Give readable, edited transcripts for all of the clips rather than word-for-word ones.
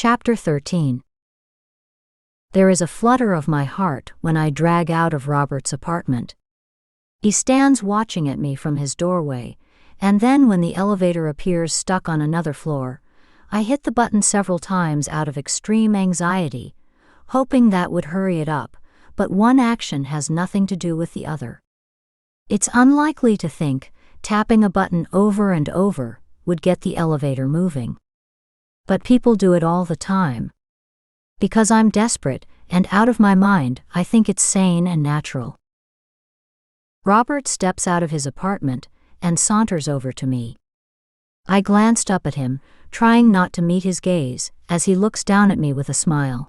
Chapter 13. There is a flutter of my heart when I drag out of Robert's apartment. He stands watching at me from his doorway, and then when the elevator appears stuck on another floor, I hit the button several times out of extreme anxiety, hoping that would hurry it up, but one action has nothing to do with the other. It's unlikely to think tapping a button over and over would get the elevator moving. But people do it all the time. Because I'm desperate and out of my mind, I think it's sane and natural. Robert steps out of his apartment and saunters over to me. I glanced up at him, trying not to meet his gaze, as he looks down at me with a smile.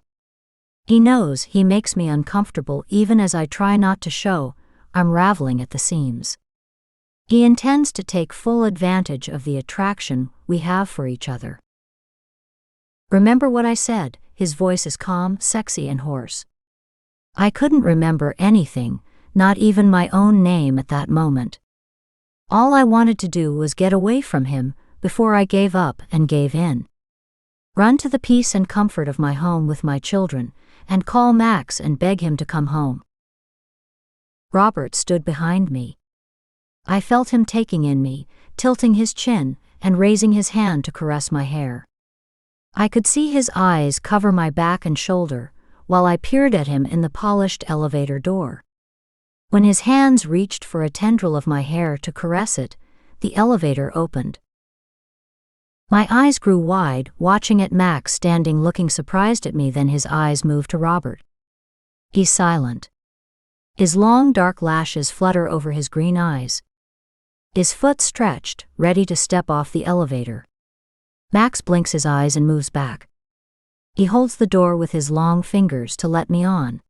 He knows he makes me uncomfortable even as I try not to show I'm raveling at the seams. He intends to take full advantage of the attraction we have for each other. Remember what I said? His voice is calm, sexy, and hoarse. I couldn't remember anything, not even my own name at that moment. All I wanted to do was get away from him before I gave up and gave in. Run to the peace and comfort of my home with my children, and call Max and beg him to come home. Robert stood behind me. I felt him taking in me, tilting his chin, and raising his hand to caress my hair. I could see his eyes cover my back and shoulder, while I peered at him in the polished elevator door. When his hands reached for a tendril of my hair to caress it, the elevator opened. My eyes grew wide, watching at Max standing looking surprised at me, then his eyes moved to Robert. He's silent. His long dark lashes flutter over his green eyes. His foot stretched, ready to step off the elevator. Max blinks his eyes and moves back. He holds the door with his long fingers to let me on.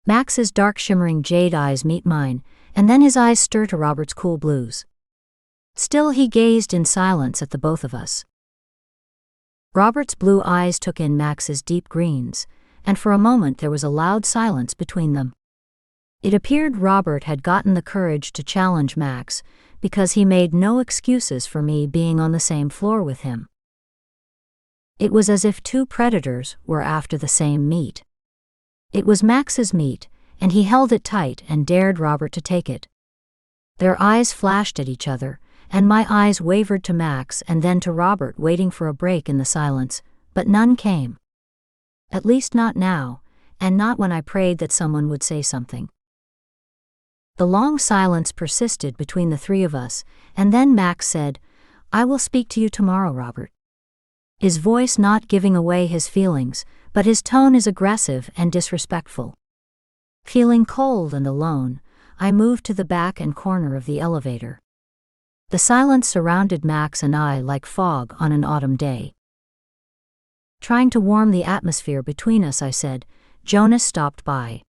Max's dark shimmering jade eyes meet mine, and then his eyes stir to Robert's cool blues. Still he gazed in silence at the both of us. Robert's blue eyes took in Max's deep greens, and for a moment there was a loud silence between them. It appeared Robert had gotten the courage to challenge Max, because he made no excuses for me being on the same floor with him. It was as if two predators were after the same meat. It was Max's meat, and he held it tight and dared Robert to take it. Their eyes flashed at each other, and my eyes wavered to Max and then to Robert, waiting for a break in the silence, but none came. At least not now, and not when I prayed that someone would say something. The long silence persisted between the three of us, and then Max said, "I will speak to you tomorrow, Robert." His voice not giving away his feelings, but his tone is aggressive and disrespectful. Feeling cold and alone, I moved to the back and corner of the elevator. The silence surrounded Max and I like fog on an autumn day. Trying to warm the atmosphere between us, I said, "Jonas stopped by.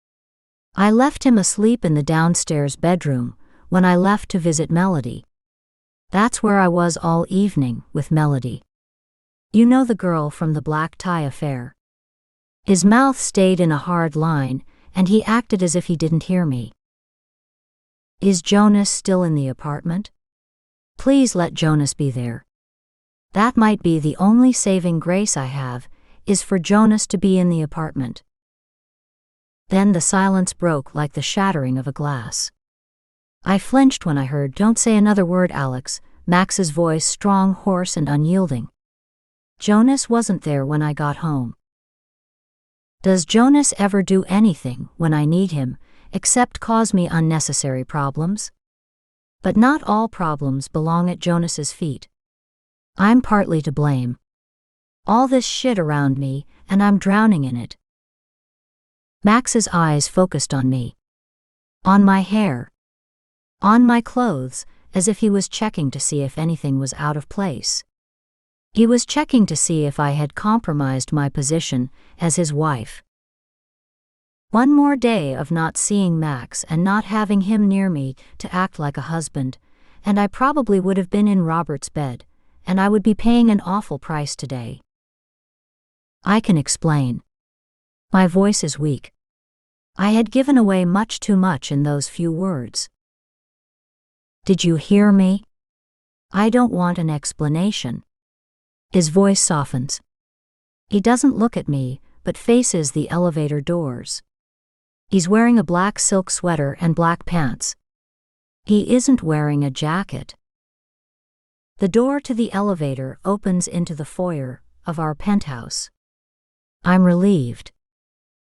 I left him asleep in the downstairs bedroom when I left to visit Melody. That's where I was all evening, with Melody. You know, the girl from the black tie affair." His mouth stayed in a hard line, and he acted as if he didn't hear me. "Is Jonas still in the apartment? Please let Jonas be there. That might be the only saving grace I have, is for Jonas to be in the apartment." Then the silence broke like the shattering of a glass. I flinched when I heard, "Don't say another word, Alex," Max's voice strong, hoarse, and unyielding. "Jonas wasn't there when I got home." Does Jonas ever do anything when I need him, except cause me unnecessary problems? But not all problems belong at Jonas's feet. I'm partly to blame. All this shit around me, and I'm drowning in it. Max's eyes focused on me. On my hair. On my clothes, as if he was checking to see if anything was out of place. He was checking to see if I had compromised my position as his wife. One more day of not seeing Max and not having him near me to act like a husband, and I probably would have been in Robert's bed, and I would be paying an awful price today. I can explain. My voice is weak. I had given away much too much in those few words. Did you hear me? I don't want an explanation. His voice softens. He doesn't look at me, but faces the elevator doors. He's wearing a black silk sweater and black pants. He isn't wearing a jacket. The door to the elevator opens into the foyer of our penthouse. I'm relieved.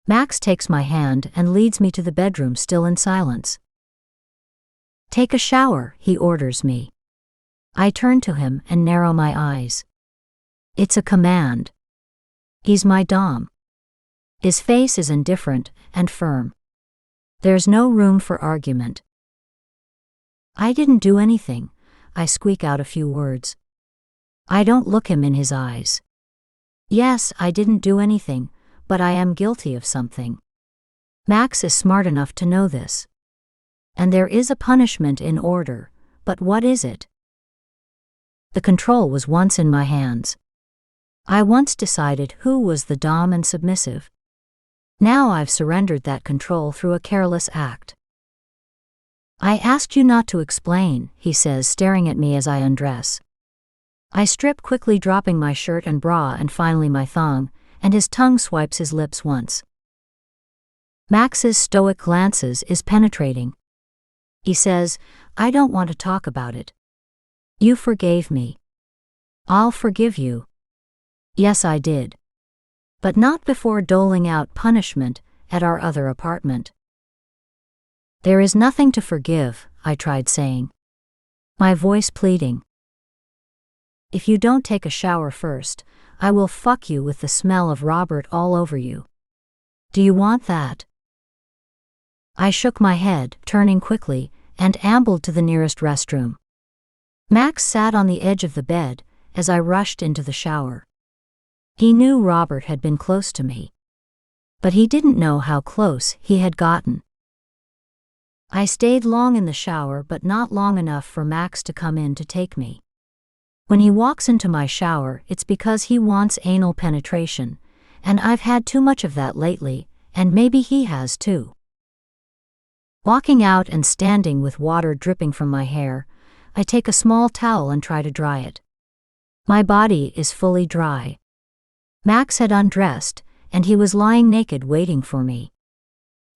Max takes my hand and leads me to the bedroom, still in silence. Take a shower, he orders me. I turn to him and narrow my eyes. It's a command. He's my dom. His face is indifferent and firm. There's no room for argument. I didn't do anything, I squeak out a few words. I don't look him in his eyes. Yes, I didn't do anything, but I am guilty of something. Max is smart enough to know this. And there is a punishment in order, but what is it? The control was once in my hands. I once decided who was the dom and submissive. Now I've surrendered that control through a careless act. I asked you not to explain, he says, staring at me as I undress. I strip, quickly dropping my shirt and bra and finally my thong, and his tongue swipes his lips once. Max's stoic glances is penetrating. He says, I don't want to talk about it. You forgave me. I'll forgive you. Yes, I did. But not before doling out punishment at our other apartment. There is nothing to forgive, I tried saying. My voice pleading. If you don't take a shower first, I will fuck you with the smell of Robert all over you. Do you want that? I shook my head, turning quickly, and ambled to the nearest restroom. Max sat on the edge of the bed as I rushed into the shower. He knew Robert had been close to me. But he didn't know how close he had gotten. I stayed long in the shower, but not long enough for Max to come in to take me. When he walks into my shower, it's because he wants anal penetration, and I've had too much of that lately, and maybe he has too. Walking out and standing with water dripping from my hair, I take a small towel and try to dry it. My body is fully dry. Max had undressed, and he was lying naked waiting for me.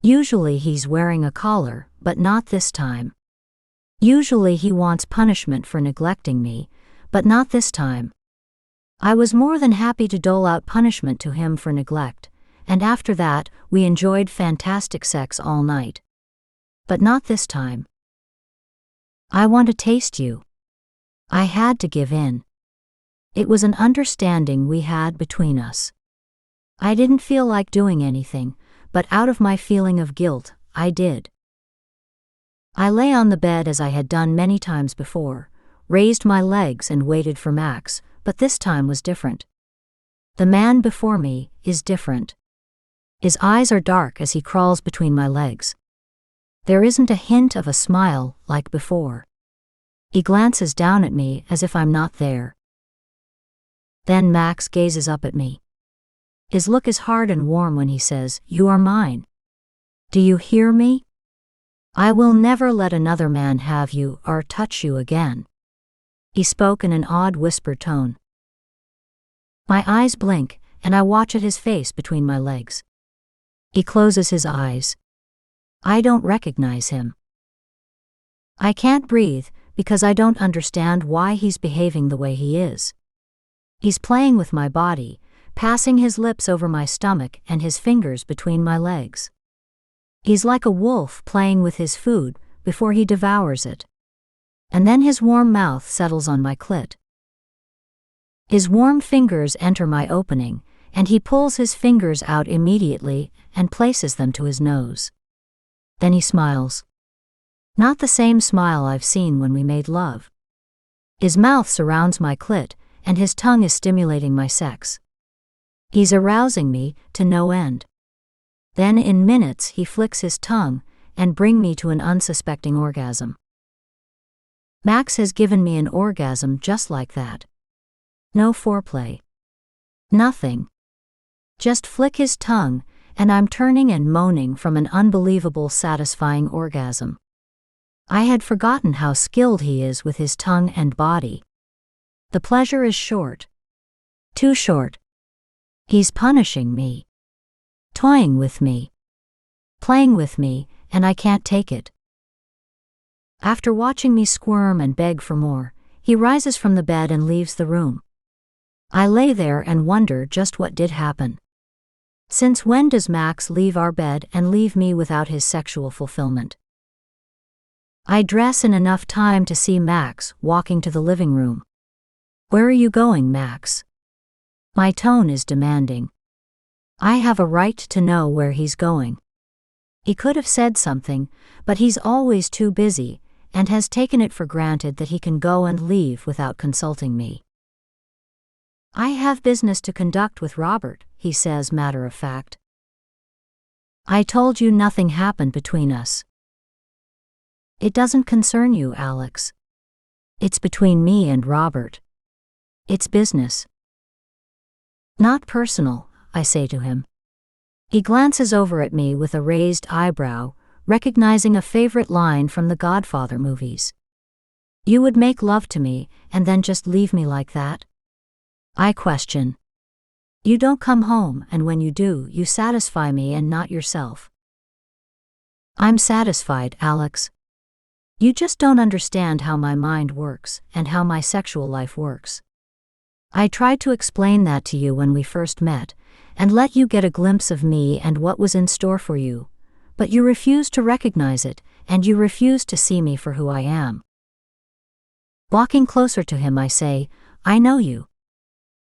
Usually he's wearing a collar, but not this time. Usually he wants punishment for neglecting me, but not this time. I was more than happy to dole out punishment to him for neglect, and after that we enjoyed fantastic sex all night. But not this time. I want to taste you. I had to give in. It was an understanding we had between us. I didn't feel like doing anything, but out of my feeling of guilt, I did. I lay on the bed as I had done many times before, raised my legs and waited for Max, but this time was different. The man before me is different. His eyes are dark as he crawls between my legs. There isn't a hint of a smile like before. He glances down at me as if I'm not there. Then Max gazes up at me. His look is hard and warm when he says, "You are mine. Do you hear me? I will never let another man have you or touch you again." He spoke in an odd whispered tone. My eyes blink, and I watch at his face between my legs. He closes his eyes. I don't recognize him. I can't breathe because I don't understand why he's behaving the way he is. He's playing with my body, passing his lips over my stomach and his fingers between my legs. He's like a wolf playing with his food before he devours it. And then his warm mouth settles on my clit. His warm fingers enter my opening, and he pulls his fingers out immediately and places them to his nose. Then he smiles. Not the same smile I've seen when we made love. His mouth surrounds my clit, and his tongue is stimulating my sex. He's arousing me to no end. Then in minutes he flicks his tongue and brings me to an unsuspecting orgasm. Max has given me an orgasm just like that. No foreplay. Nothing. Just flick his tongue, and I'm turning and moaning from an unbelievable satisfying orgasm. I had forgotten how skilled he is with his tongue and body. The pleasure is short. Too short. He's punishing me, toying with me, playing with me, and I can't take it. After watching me squirm and beg for more, he rises from the bed and leaves the room. I lay there and wonder just what did happen. Since when does Max leave our bed and leave me without his sexual fulfillment? I dress in enough time to see Max walking to the living room. Where are you going, Max? My tone is demanding. I have a right to know where he's going. He could have said something, but he's always too busy and has taken it for granted that he can go and leave without consulting me. I have business to conduct with Robert, he says matter of fact. I told you nothing happened between us. It doesn't concern you, Alex. It's between me and Robert. It's business. Not personal, I say to him. He glances over at me with a raised eyebrow, recognizing a favorite line from the Godfather movies. You would make love to me and then just leave me like that? I question. You don't come home, and when you do, you satisfy me and not yourself. I'm satisfied, Alex. You just don't understand how my mind works and how my sexual life works. I tried to explain that to you when we first met, and let you get a glimpse of me and what was in store for you, but you refused to recognize it, and you refused to see me for who I am. Walking closer to him, I say, I know you.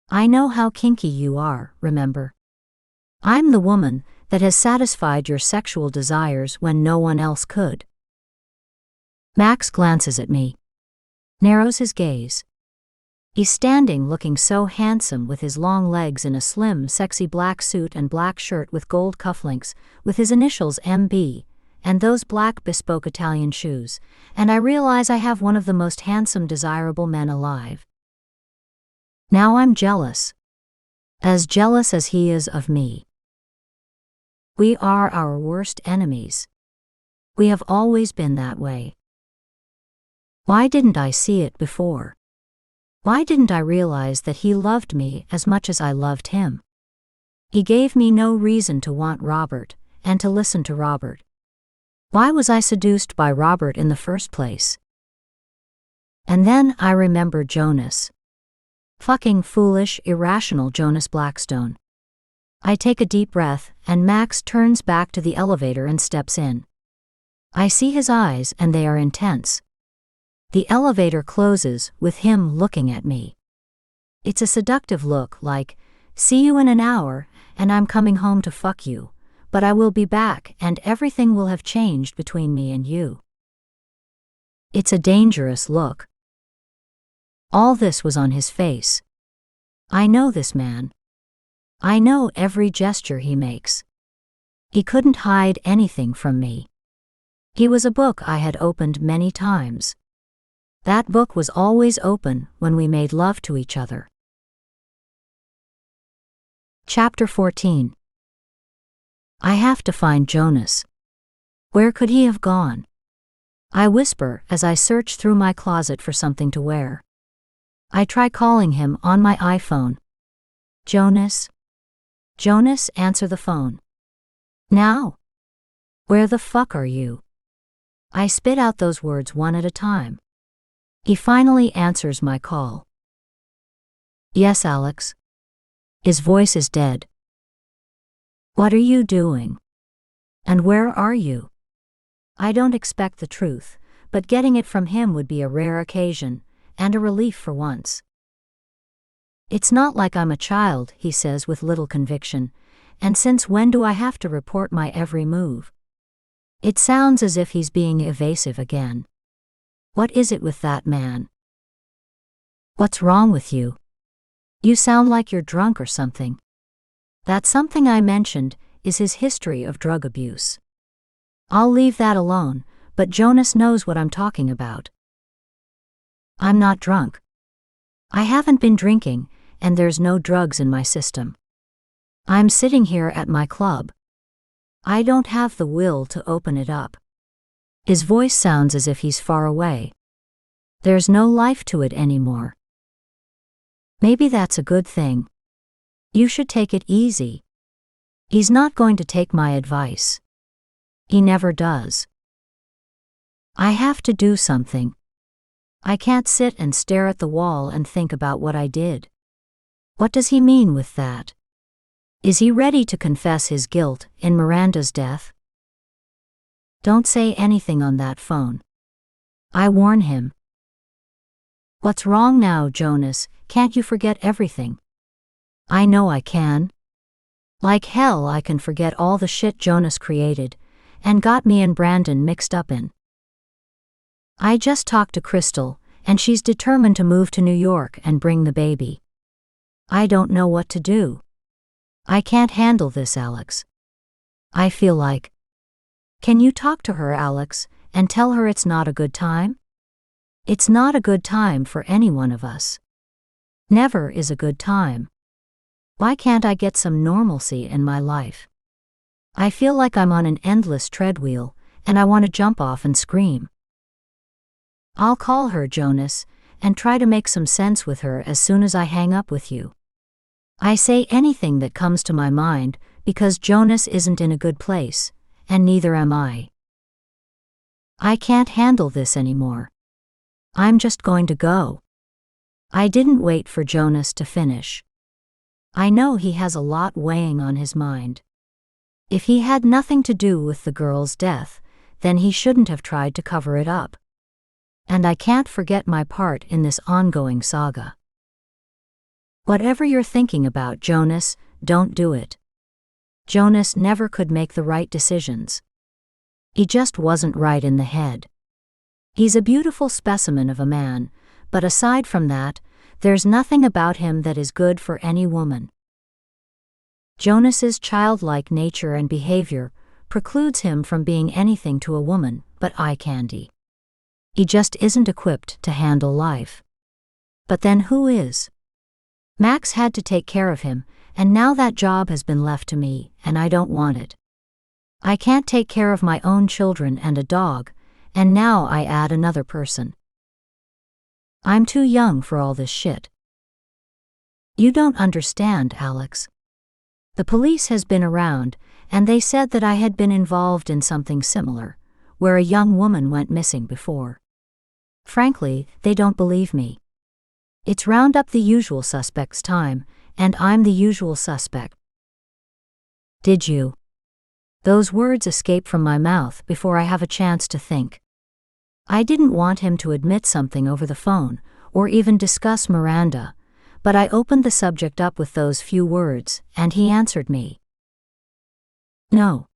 I know how kinky you are, remember? I'm the woman that has satisfied your sexual desires when no one else could. Max glances at me, narrows his gaze. He's standing looking so handsome with his long legs in a slim, sexy black suit and black shirt with gold cufflinks, with his initials MB, and those black bespoke Italian shoes, and I realize I have one of the most handsome, desirable men alive. Now I'm jealous. As jealous as he is of me. We are our worst enemies. We have always been that way. Why didn't I see it before? Why didn't I realize that he loved me as much as I loved him? He gave me no reason to want Robert and to listen to Robert. Why was I seduced by Robert in the first place? And then I remember Jonas. Fucking foolish, irrational Jonas Blackstone. I take a deep breath, and Max turns back to the elevator and steps in. I see his eyes, and they are intense. The elevator closes with him looking at me. It's a seductive look like, see you in an hour, and I'm coming home to fuck you, but I will be back and everything will have changed between me and you. It's a dangerous look. All this was on his face. I know this man. I know every gesture he makes. He couldn't hide anything from me. He was a book I had opened many times. That book was always open when we made love to each other. Chapter 14. I have to find Jonas. Where could he have gone? I whisper as I search through my closet for something to wear. I try calling him on my iPhone. Jonas? Jonas, answer the phone. Now? Where the fuck are you? I spit out those words one at a time. He finally answers my call. Yes, Alex. His voice is dead. What are you doing? And where are you? I don't expect the truth, but getting it from him would be a rare occasion, and a relief for once. It's not like I'm a child, he says with little conviction, and since when do I have to report my every move? It sounds as if he's being evasive again. What is it with that man? What's wrong with you? You sound like you're drunk or something. That something I mentioned is his history of drug abuse. I'll leave that alone, but Jonas knows what I'm talking about. I'm not drunk. I haven't been drinking, and there's no drugs in my system. I'm sitting here at my club. I don't have the will to open it up. His voice sounds as if he's far away. There's no life to it anymore. Maybe that's a good thing. You should take it easy. He's not going to take my advice. He never does. I have to do something. I can't sit and stare at the wall and think about what I did. What does he mean with that? Is he ready to confess his guilt in Miranda's death? Don't say anything on that phone. I warn him. What's wrong now, Jonas? Can't you forget everything? I know I can. Like hell I can forget all the shit Jonas created and got me and Brandon mixed up in. I just talked to Crystal, and she's determined to move to New York and bring the baby. I don't know what to do. I can't handle this, Alex. I feel like... Can you talk to her, Alex, and tell her it's not a good time? It's not a good time for any one of us. Never is a good time. Why can't I get some normalcy in my life? I feel like I'm on an endless treadwheel, and I want to jump off and scream. I'll call her, Jonas, and try to make some sense with her as soon as I hang up with you. I say anything that comes to my mind because Jonas isn't in a good place, and neither am I. I can't handle this anymore. I'm just going to go. I didn't wait for Jonas to finish. I know he has a lot weighing on his mind. If he had nothing to do with the girl's death, then he shouldn't have tried to cover it up. And I can't forget my part in this ongoing saga. Whatever you're thinking about, Jonas, don't do it. Jonas never could make the right decisions. He just wasn't right in the head. He's a beautiful specimen of a man, but aside from that, there's nothing about him that is good for any woman. Jonas's childlike nature and behavior precludes him from being anything to a woman but eye candy. He just isn't equipped to handle life. But then who is? Max had to take care of him, and now that job has been left to me, and I don't want it. I can't take care of my own children and a dog, and now I add another person. I'm too young for all this shit. You don't understand, Alex. The police has been around, and they said that I had been involved in something similar, where a young woman went missing before. Frankly, they don't believe me. It's round up the usual suspects time, and I'm the usual suspect. Did you? Those words escape from my mouth before I have a chance to think. I didn't want him to admit something over the phone, or even discuss Miranda, but I opened the subject up with those few words, and he answered me. No.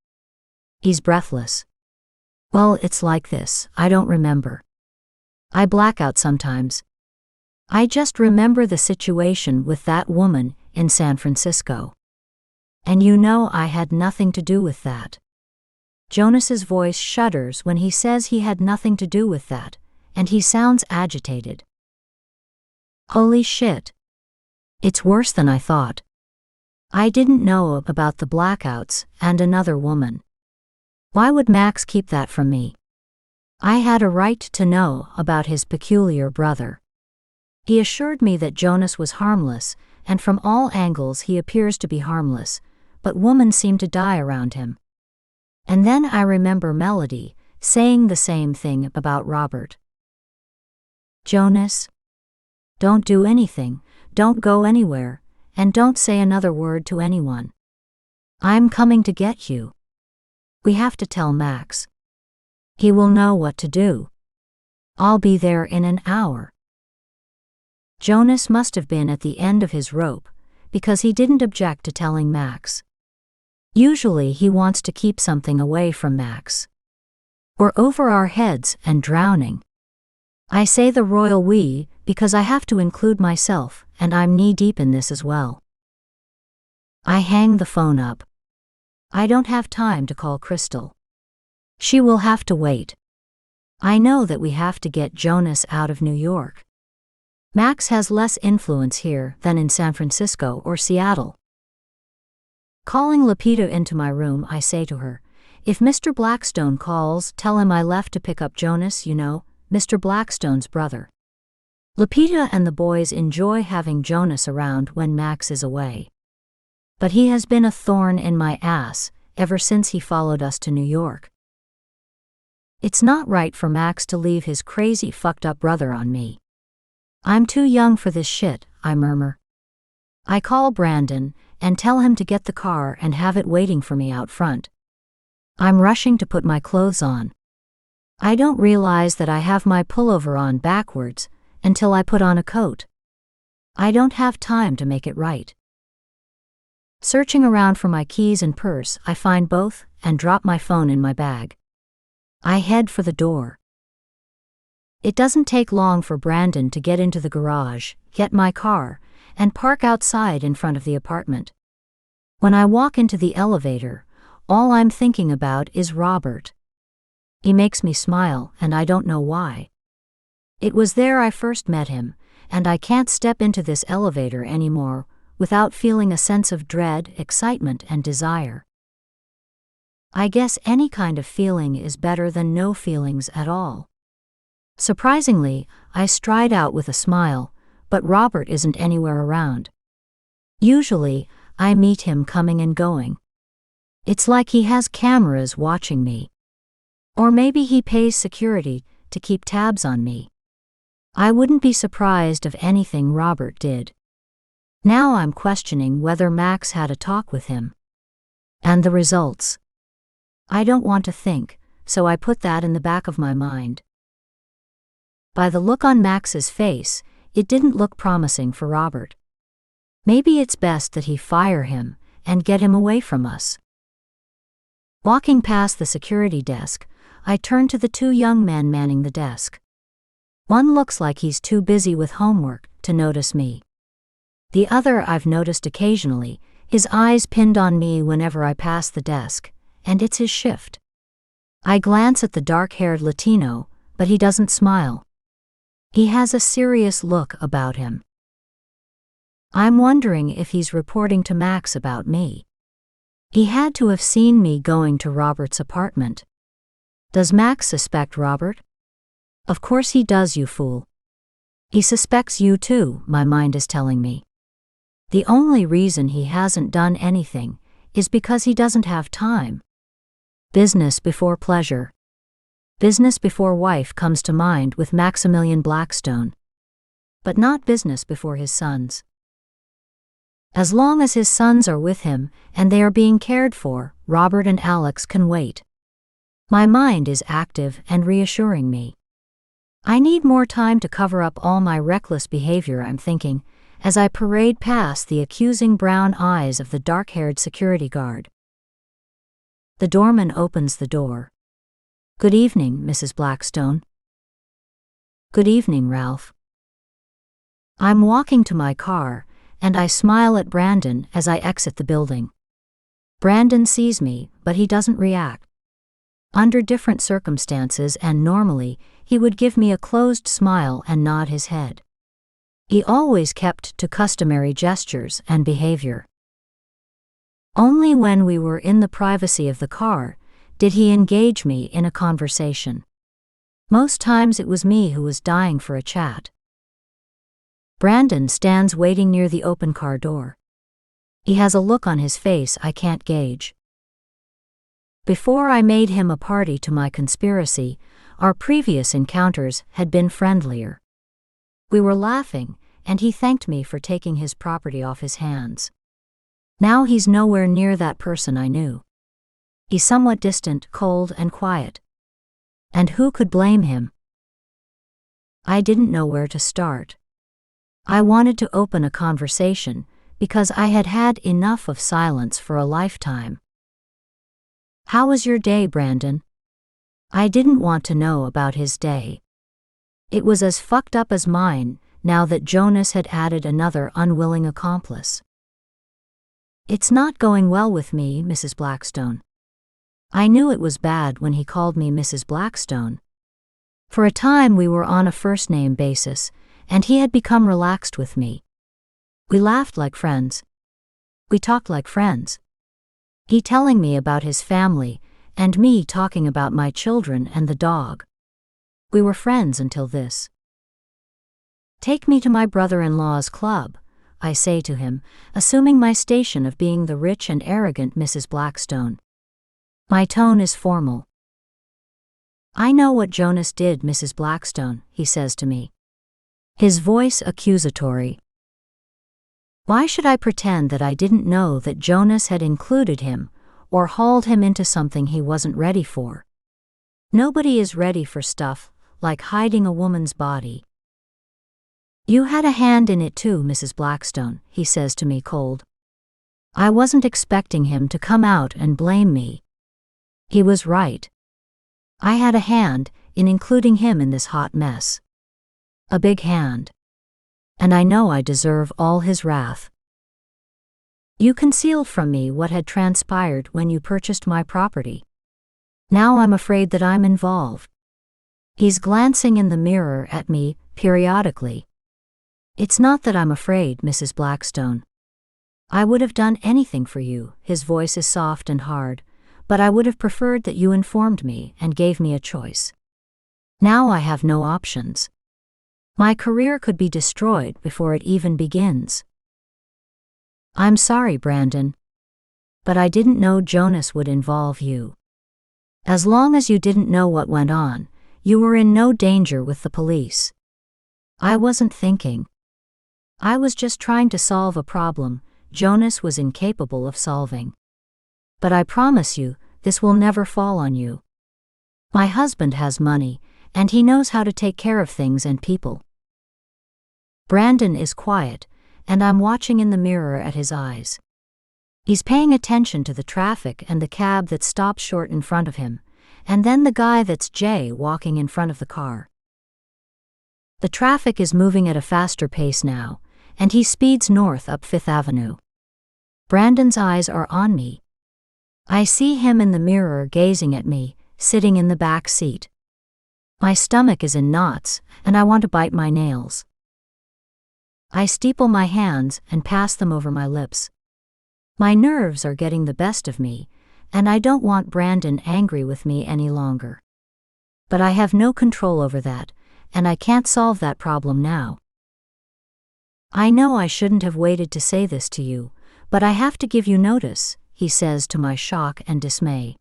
He's breathless. Well, it's like this, I don't remember. I black out sometimes. I just remember the situation with that woman in San Francisco. And you know I had nothing to do with that. Jonas's voice shudders when he says he had nothing to do with that, and he sounds agitated. Holy shit. It's worse than I thought. I didn't know about the blackouts and another woman. Why would Max keep that from me? I had a right to know about his peculiar brother. He assured me that Jonas was harmless, and from all angles he appears to be harmless, but women seem to die around him. And then I remember Melody saying the same thing about Robert. Jonas, don't do anything, don't go anywhere, and don't say another word to anyone. I'm coming to get you. We have to tell Max. He will know what to do. I'll be there in an hour. Jonas must have been at the end of his rope, because he didn't object to telling Max. Usually he wants to keep something away from Max. We're over our heads and drowning. I say the royal we because I have to include myself, and I'm knee-deep in this as well. I hang the phone up. I don't have time to call Crystal. She will have to wait. I know that we have to get Jonas out of New York. Max has less influence here than in San Francisco or Seattle. Calling Lupita into my room, I say to her, if Mr. Blackstone calls, tell him I left to pick up Jonas, you know, Mr. Blackstone's brother. Lupita and the boys enjoy having Jonas around when Max is away. But he has been a thorn in my ass ever since he followed us to New York. It's not right for Max to leave his crazy fucked up brother on me. I'm too young for this shit, I murmur. I call Brandon and tell him to get the car and have it waiting for me out front. I'm rushing to put my clothes on. I don't realize that I have my pullover on backwards until I put on a coat. I don't have time to make it right. Searching around for my keys and purse, I find both and drop my phone in my bag. I head for the door. It doesn't take long for Brandon to get into the garage, get my car, and park outside in front of the apartment. When I walk into the elevator, all I'm thinking about is Robert. He makes me smile, and I don't know why. It was there I first met him, and I can't step into this elevator anymore without feeling a sense of dread, excitement, and desire. I guess any kind of feeling is better than no feelings at all. Surprisingly, I stride out with a smile, but Robert isn't anywhere around. Usually, I meet him coming and going. It's like he has cameras watching me. Or maybe he pays security to keep tabs on me. I wouldn't be surprised if anything Robert did. Now I'm questioning whether Max had a talk with him. And the results. I don't want to think, so I put that in the back of my mind. By the look on Max's face, it didn't look promising for Robert. Maybe it's best that he fire him and get him away from us. Walking past the security desk, I turn to the two young men manning the desk. One looks like he's too busy with homework to notice me. The other I've noticed occasionally, his eyes pinned on me whenever I pass the desk, and it's his shift. I glance at the dark-haired Latino, but he doesn't smile. He has a serious look about him. I'm wondering if he's reporting to Max about me. He had to have seen me going to Robert's apartment. Does Max suspect Robert? Of course he does, you fool. He suspects you too, my mind is telling me. The only reason he hasn't done anything is because he doesn't have time. Business before pleasure. Business before wife comes to mind with Maximilian Blackstone. But not business before his sons. As long as his sons are with him and they are being cared for, Robert and Alex can wait. My mind is active and reassuring me. I need more time to cover up all my reckless behavior, I'm thinking, as I parade past the accusing brown eyes of the dark-haired security guard. The doorman opens the door. Good evening, Mrs. Blackstone. Good evening, Ralph. I'm walking to my car, and I smile at Brandon as I exit the building. Brandon sees me, but he doesn't react. Under different circumstances and normally, he would give me a closed smile and nod his head. He always kept to customary gestures and behavior. Only when we were in the privacy of the car did he engage me in a conversation. Most times it was me who was dying for a chat. Brandon stands waiting near the open car door. He has a look on his face I can't gauge. Before I made him a party to my conspiracy, our previous encounters had been friendlier. We were laughing, and he thanked me for taking his property off his hands. Now he's nowhere near that person I knew. He's somewhat distant, cold, and quiet. And who could blame him? I didn't know where to start. I wanted to open a conversation because I had had enough of silence for a lifetime. How was your day, Brandon? I didn't want to know about his day. It was as fucked up as mine, now that Jonas had added another unwilling accomplice. It's not going well with me, Mrs. Blackstone. I knew it was bad when he called me Mrs. Blackstone. For a time we were on a first-name basis, and he had become relaxed with me. We laughed like friends. We talked like friends. He telling me about his family, and me talking about my children and the dog. We were friends until this. Take me to my brother-in-law's club. I say to him, assuming my station of being the rich and arrogant Mrs. Blackstone. My tone is formal. I know what Jonas did, Mrs. Blackstone, he says to me. His voice accusatory. Why should I pretend that I didn't know that Jonas had included him, or hauled him into something he wasn't ready for? Nobody is ready for stuff like hiding a woman's body. You had a hand in it too, Mrs. Blackstone, he says to me cold. I wasn't expecting him to come out and blame me. He was right. I had a hand in including him in this hot mess. A big hand. And I know I deserve all his wrath. You concealed from me what had transpired when you purchased my property. Now I'm afraid that I'm involved. He's glancing in the mirror at me periodically. It's not that I'm afraid, Mrs. Blackstone. I would have done anything for you, his voice is soft and hard, but I would have preferred that you informed me and gave me a choice. Now I have no options. My career could be destroyed before it even begins. I'm sorry, Brandon. But I didn't know Jonas would involve you. As long as you didn't know what went on, you were in no danger with the police. I wasn't thinking. I was just trying to solve a problem Jonas was incapable of solving. But I promise you, this will never fall on you. My husband has money, and he knows how to take care of things and people. Brandon is quiet, and I'm watching in the mirror at his eyes. He's paying attention to the traffic and the cab that stops short in front of him, and then the guy that's Jay walking in front of the car. The traffic is moving at a faster pace now, and he speeds north up Fifth Avenue. Brandon's eyes are on me. I see him in the mirror gazing at me, sitting in the back seat. My stomach is in knots, and I want to bite my nails. I steeple my hands and pass them over my lips. My nerves are getting the best of me, and I don't want Brandon angry with me any longer. But I have no control over that, and I can't solve that problem now. I know I shouldn't have waited to say this to you, but I have to give you notice, he says to my shock and dismay.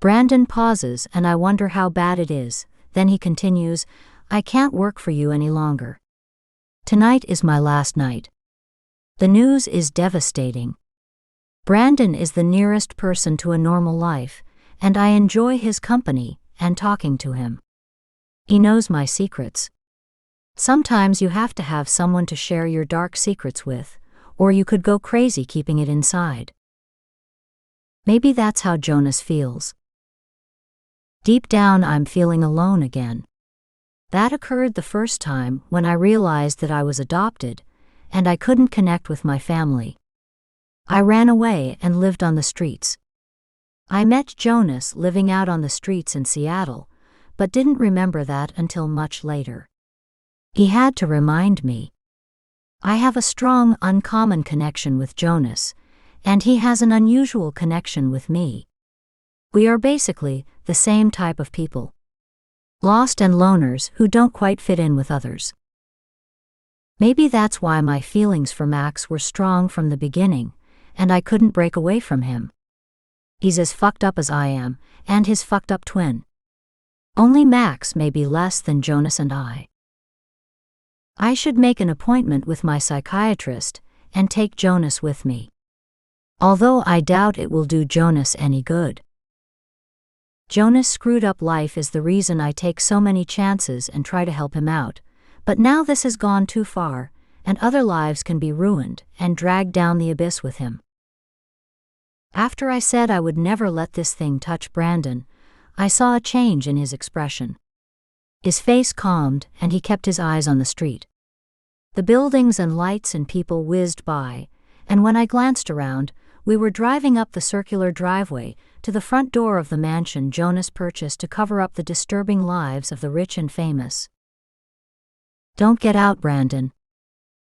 Brandon pauses and I wonder how bad it is, then he continues, I can't work for you any longer. Tonight is my last night. The news is devastating. Brandon is the nearest person to a normal life, and I enjoy his company and talking to him. He knows my secrets. Sometimes you have to have someone to share your dark secrets with, or you could go crazy keeping it inside. Maybe that's how Jonas feels. Deep down, I'm feeling alone again. That occurred the first time when I realized that I was adopted, and I couldn't connect with my family. I ran away and lived on the streets. I met Jonas living out on the streets in Seattle, but didn't remember that until much later. He had to remind me. I have a strong, uncommon connection with Jonas, and he has an unusual connection with me. We are basically the same type of people. Lost and loners who don't quite fit in with others. Maybe that's why my feelings for Max were strong from the beginning, and I couldn't break away from him. He's as fucked up as I am, and his fucked up twin. Only Max may be less than Jonas and I. I should make an appointment with my psychiatrist and take Jonas with me. Although I doubt it will do Jonas any good. Jonas' screwed up life is the reason I take so many chances and try to help him out, but now this has gone too far, and other lives can be ruined and dragged down the abyss with him. After I said I would never let this thing touch Brandon, I saw a change in his expression. His face calmed and he kept his eyes on the street. The buildings and lights and people whizzed by, and when I glanced around, we were driving up the circular driveway to the front door of the mansion Jonas purchased to cover up the disturbing lives of the rich and famous. Don't get out, Brandon.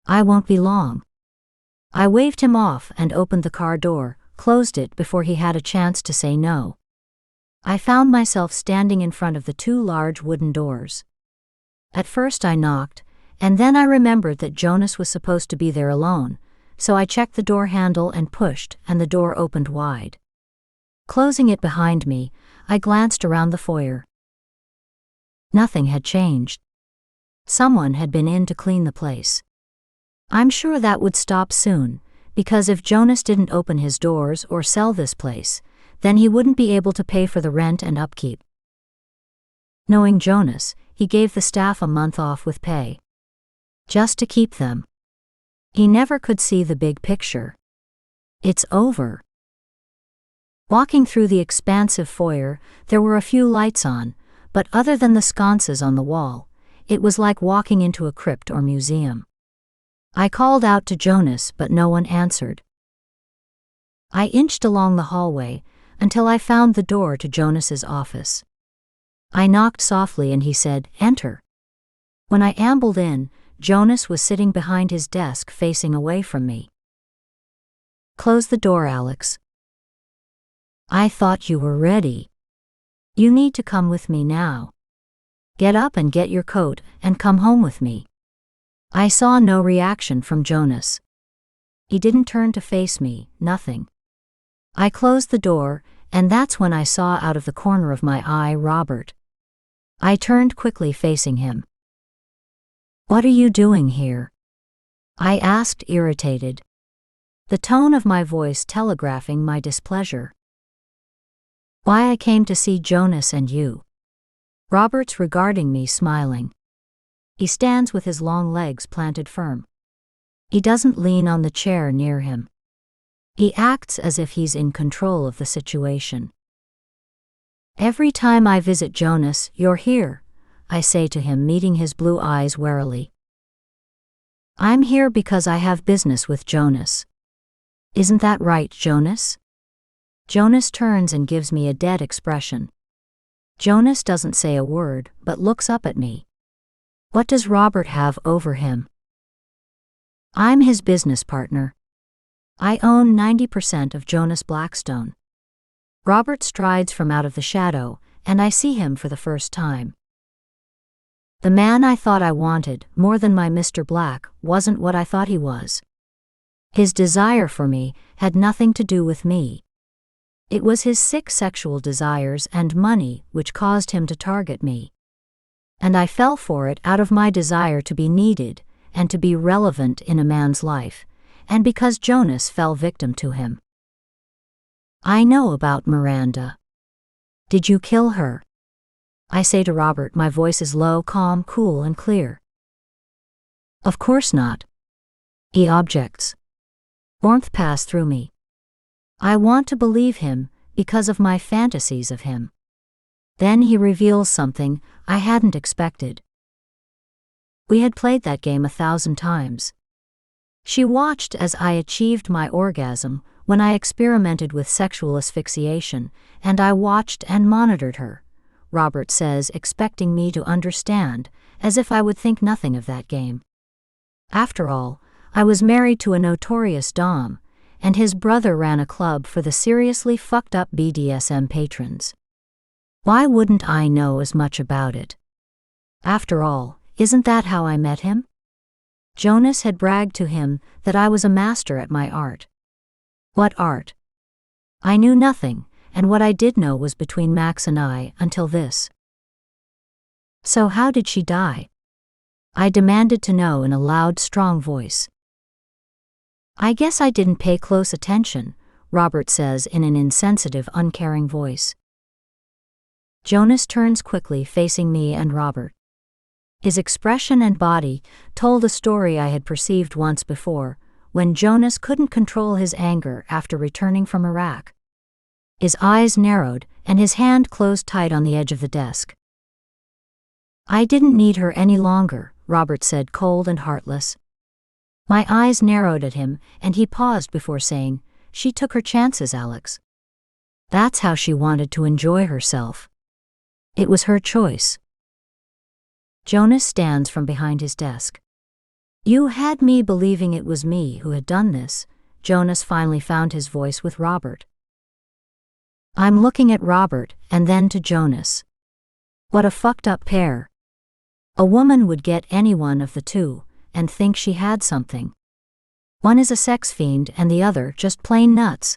I won't be long. I waved him off and opened the car door, closed it before he had a chance to say no. I found myself standing in front of the two large wooden doors. At first I knocked, And then I remembered that Jonas was supposed to be there alone, so I checked the door handle and pushed, and the door opened wide. Closing it behind me, I glanced around the foyer. Nothing had changed. Someone had been in to clean the place. I'm sure that would stop soon, because if Jonas didn't open his doors or sell this place, then he wouldn't be able to pay for the rent and upkeep. Knowing Jonas, he gave the staff a month off with pay. Just to keep them. He never could see the big picture. It's over. Walking through the expansive foyer, there were a few lights on, but other than the sconces on the wall, it was like walking into a crypt or museum. I called out to Jonas, but no one answered. I inched along the hallway until I found the door to Jonas's office. I knocked softly and he said, "Enter." When I ambled in, Jonas was sitting behind his desk facing away from me. "Close the door, Alex. I thought you were ready. You need to come with me now. Get up and get your coat and come home with me." I saw no reaction from Jonas. He didn't turn to face me, nothing. I closed the door, and that's when I saw out of the corner of my eye Robert. I turned quickly facing him. "What are you doing here?" I asked, irritated. The tone of my voice telegraphing my displeasure. "Why, I came to see Jonas and you." Robert's regarding me, smiling. He stands with his long legs planted firm. He doesn't lean on the chair near him. He acts as if he's in control of the situation. "Every time I visit Jonas, you're here," I say to him, meeting his blue eyes warily. "I'm here because I have business with Jonas. Isn't that right, Jonas?" Jonas turns and gives me a dead expression. Jonas doesn't say a word, but looks up at me. What does Robert have over him? I'm his business partner. I own 90% of Jonas Blackstone. Robert strides from out of the shadow, and I see him for the first time. The man I thought I wanted, more than my Mr. Black, wasn't what I thought he was. His desire for me had nothing to do with me. It was his sick sexual desires and money which caused him to target me. And I fell for it out of my desire to be needed and to be relevant in a man's life, and because Jonas fell victim to him. "I know about Miranda. Did you kill her?" I say to Robert, my voice is low, calm, cool, and clear. "Of course not." He objects. Warmth passed through me. I want to believe him because of my fantasies of him. Then he reveals something I hadn't expected. We had played that game 1,000 times. She watched as I achieved my orgasm when I experimented with sexual asphyxiation, and I watched and monitored her, Robert says, expecting me to understand, as if I would think nothing of that game. After all, I was married to a notorious dom, and his brother ran a club for the seriously fucked up BDSM patrons. Why wouldn't I know as much about it? After all, isn't that how I met him? Jonas had bragged to him that I was a master at my art. What art? I knew nothing, and what I did know was between Max and I until this. "So how did she die?" I demanded to know in a loud, strong voice. "I guess I didn't pay close attention," Robert says in an insensitive, uncaring voice. Jonas turns quickly, facing me and Robert. His expression and body told a story I had perceived once before, when Jonas couldn't control his anger after returning from Iraq. His eyes narrowed, and his hand closed tight on the edge of the desk. "I didn't need her any longer," Robert said, cold and heartless. My eyes narrowed at him, and he paused before saying, "She took her chances, Alex. That's how she wanted to enjoy herself. It was her choice." Jonas stands from behind his desk. "You had me believing it was me who had done this," Jonas finally found his voice with Robert. I'm looking at Robert and then to Jonas. What a fucked up pair. A woman would get any one of the two and think she had something. One is a sex fiend and the other just plain nuts.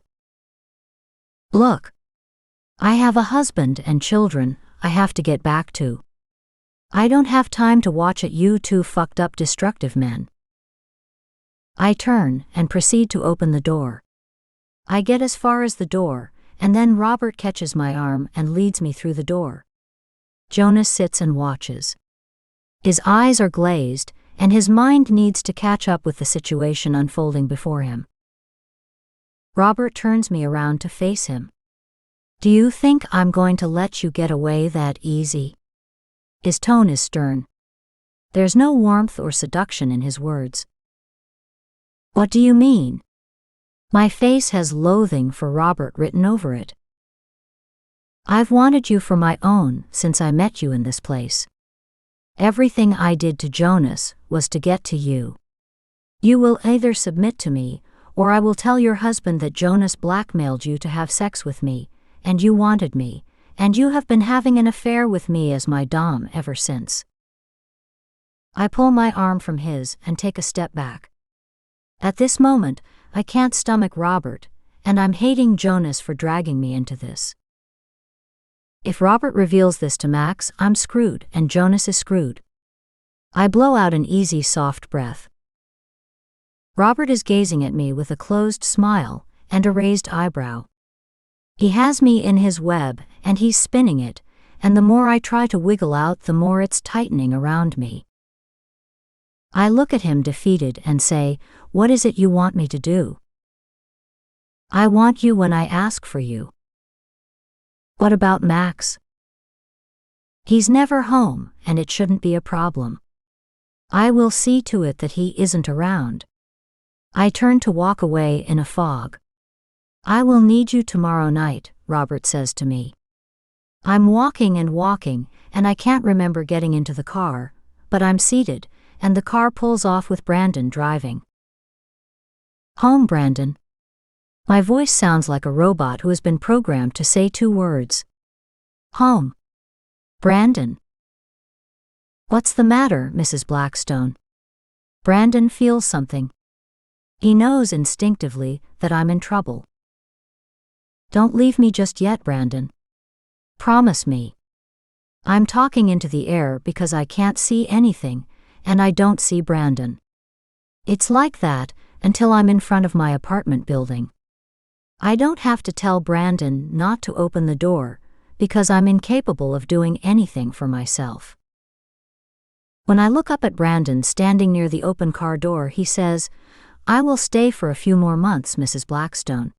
Look. I have a husband and children I have to get back to. I don't have time to watch at you two fucked up destructive men. I turn and proceed to open the door. I get as far as the door, and then Robert catches my arm and leads me through the door. Jonas sits and watches. His eyes are glazed, and his mind needs to catch up with the situation unfolding before him. Robert turns me around to face him. Do you think I'm going to let you get away that easy? His tone is stern. There's no warmth or seduction in his words. What do you mean? My face has loathing for Robert written over it. I've wanted you for my own since I met you in this place. Everything I did to Jonas was to get to you. You will either submit to me, or I will tell your husband that Jonas blackmailed you to have sex with me, and you wanted me, and you have been having an affair with me as my dom ever since. I pull my arm from his and take a step back. At this moment, I can't stomach Robert, and I'm hating Jonas for dragging me into this. If Robert reveals this to Max, I'm screwed and Jonas is screwed. I blow out an easy, soft breath. Robert is gazing at me with a closed smile and a raised eyebrow. He has me in his web and he's spinning it, and the more I try to wiggle out, the more it's tightening around me. I look at him defeated and say, "What is it you want me to do?" "I want you when I ask for you." "What about Max?" "He's never home, and it shouldn't be a problem. I will see to it that he isn't around." I turn to walk away in a fog. "I will need you tomorrow night," Robert says to me. I'm walking, and I can't remember getting into the car, but I'm seated, and the car pulls off with Brandon driving. "Home, Brandon." My voice sounds like a robot who has been programmed to say 2 words. "Home." "Brandon." "What's the matter, Mrs. Blackstone?" Brandon feels something. He knows instinctively that I'm in trouble. "Don't leave me just yet, Brandon. Promise me." I'm talking into the air because I can't see anything, and I don't see Brandon. It's like that until I'm in front of my apartment building. I don't have to tell Brandon not to open the door, because I'm incapable of doing anything for myself. When I look up at Brandon standing near the open car door, he says, "I will stay for a few more months, Mrs. Blackstone."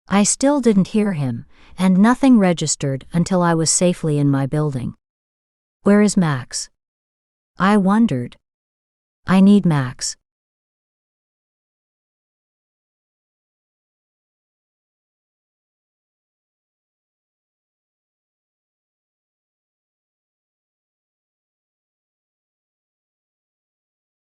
I still didn't hear him, and nothing registered until I was safely in my building. Where is Max? I wondered. I need Max.